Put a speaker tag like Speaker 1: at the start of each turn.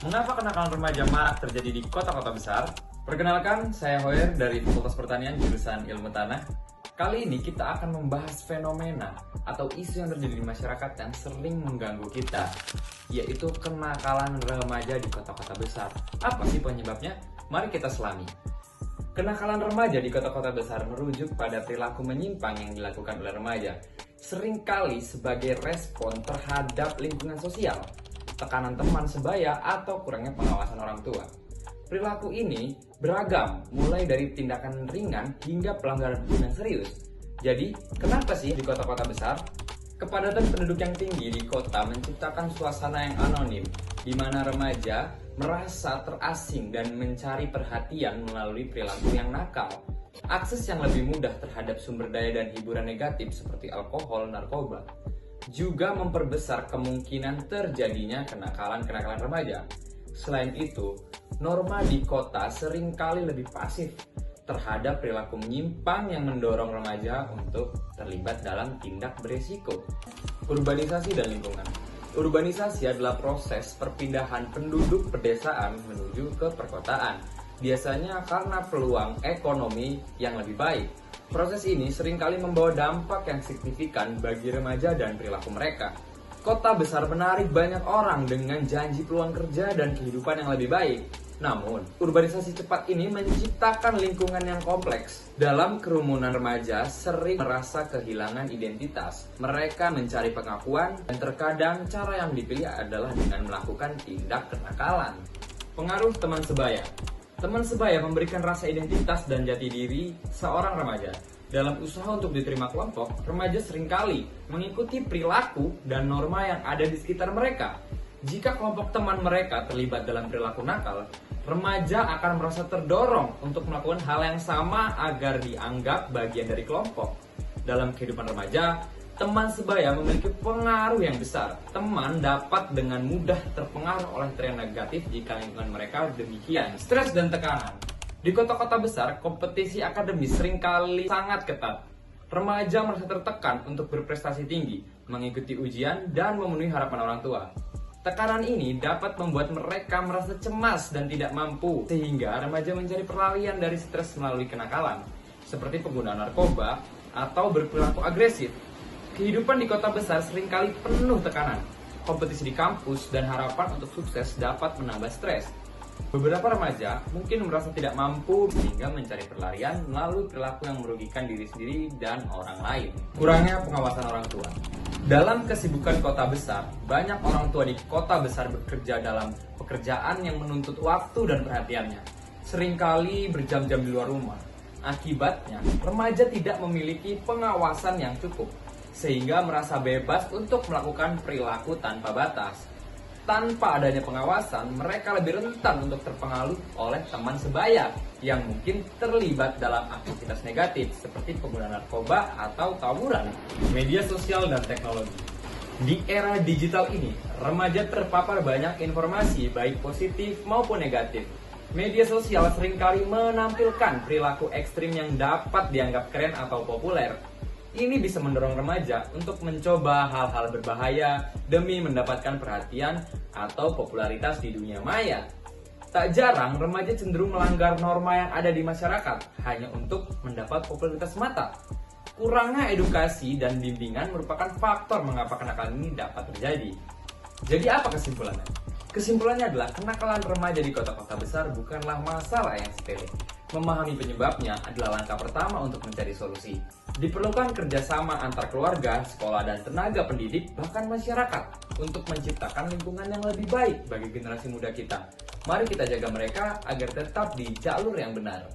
Speaker 1: Mengapa kenakalan remaja marak terjadi di kota-kota besar? Perkenalkan, saya Hoyer dari Fakultas Pertanian jurusan Ilmu Tanah. Kali ini kita akan membahas fenomena atau isu yang terjadi di masyarakat yang sering mengganggu kita, yaitu kenakalan remaja di kota-kota besar. Apa sih penyebabnya? Mari kita selami. Kenakalan remaja di kota-kota besar merujuk pada perilaku menyimpang yang dilakukan oleh remaja, seringkali sebagai respon terhadap lingkungan sosial, tekanan teman sebaya, atau kurangnya pengawasan orang tua. Perilaku ini beragam, mulai dari tindakan ringan hingga pelanggaran hukum yang serius. Jadi, kenapa sih di kota-kota besar? Kepadatan penduduk yang tinggi di kota menciptakan suasana yang anonim, di mana remaja merasa terasing dan mencari perhatian melalui perilaku yang nakal. Akses yang lebih mudah terhadap sumber daya dan hiburan negatif seperti alkohol, narkoba, juga memperbesar kemungkinan terjadinya kenakalan-kenakalan remaja. Selain itu, norma di kota seringkali lebih pasif terhadap perilaku menyimpang yang mendorong remaja untuk terlibat dalam tindak beresiko. Urbanisasi dan lingkungan. Urbanisasi adalah proses perpindahan penduduk pedesaan menuju ke perkotaan, biasanya karena peluang ekonomi yang lebih baik. Proses ini seringkali membawa dampak yang signifikan bagi remaja dan perilaku mereka. Kota besar menarik banyak orang dengan janji peluang kerja dan kehidupan yang lebih baik. Namun, urbanisasi cepat ini menciptakan lingkungan yang kompleks. Dalam kerumunan remaja sering merasa kehilangan identitas. Mereka mencari pengakuan dan terkadang cara yang dipilih adalah dengan melakukan tindak kenakalan. Pengaruh teman sebaya. Teman sebaya memberikan rasa identitas dan jati diri seorang remaja. Dalam usaha untuk diterima kelompok, remaja seringkali mengikuti perilaku dan norma yang ada di sekitar mereka. Jika kelompok teman mereka terlibat dalam perilaku nakal, remaja akan merasa terdorong untuk melakukan hal yang sama agar dianggap bagian dari kelompok. Dalam kehidupan remaja, teman sebaya memiliki pengaruh yang besar. Teman dapat dengan mudah terpengaruh oleh tren negatif jika lingkungan mereka demikian. Stres dan tekanan. Di kota-kota besar, kompetisi akademis seringkali sangat ketat. Remaja merasa tertekan untuk berprestasi tinggi, mengikuti ujian, dan memenuhi harapan orang tua. Tekanan ini dapat membuat mereka merasa cemas dan tidak mampu, sehingga remaja mencari perlarian dari stres melalui kenakalan, seperti penggunaan narkoba atau berperilaku agresif. Kehidupan di kota besar seringkali penuh tekanan. Kompetisi di kampus dan harapan untuk sukses dapat menambah stres. Beberapa remaja mungkin merasa tidak mampu sehingga mencari perlarian melalui perilaku yang merugikan diri sendiri dan orang lain. Kurangnya pengawasan orang tua. Dalam kesibukan kota besar, banyak orang tua di kota besar bekerja dalam pekerjaan yang menuntut waktu dan perhatiannya. Seringkali berjam-jam di luar rumah. Akibatnya, remaja tidak memiliki pengawasan yang cukup, sehingga merasa bebas untuk melakukan perilaku tanpa batas. Tanpa adanya pengawasan, mereka lebih rentan untuk terpengaruh oleh teman sebaya yang mungkin terlibat dalam aktivitas negatif seperti penggunaan narkoba atau tawuran. Media sosial dan teknologi. Di era digital ini, remaja terpapar banyak informasi baik positif maupun negatif. Media sosial seringkali menampilkan perilaku ekstrim yang dapat dianggap keren atau populer. Ini bisa mendorong remaja untuk mencoba hal-hal berbahaya demi mendapatkan perhatian atau popularitas di dunia maya. Tak jarang remaja cenderung melanggar norma yang ada di masyarakat hanya untuk mendapat popularitas semata. Kurangnya edukasi dan bimbingan merupakan faktor mengapa kenakalan ini dapat terjadi. Jadi apa kesimpulannya? Kesimpulannya adalah kenakalan remaja di kota-kota besar bukanlah masalah yang sepele. Memahami penyebabnya adalah langkah pertama untuk mencari solusi. Diperlukan kerjasama antar keluarga, sekolah, dan tenaga pendidik, bahkan masyarakat, untuk menciptakan lingkungan yang lebih baik bagi generasi muda kita. Mari kita jaga mereka agar tetap di jalur yang benar.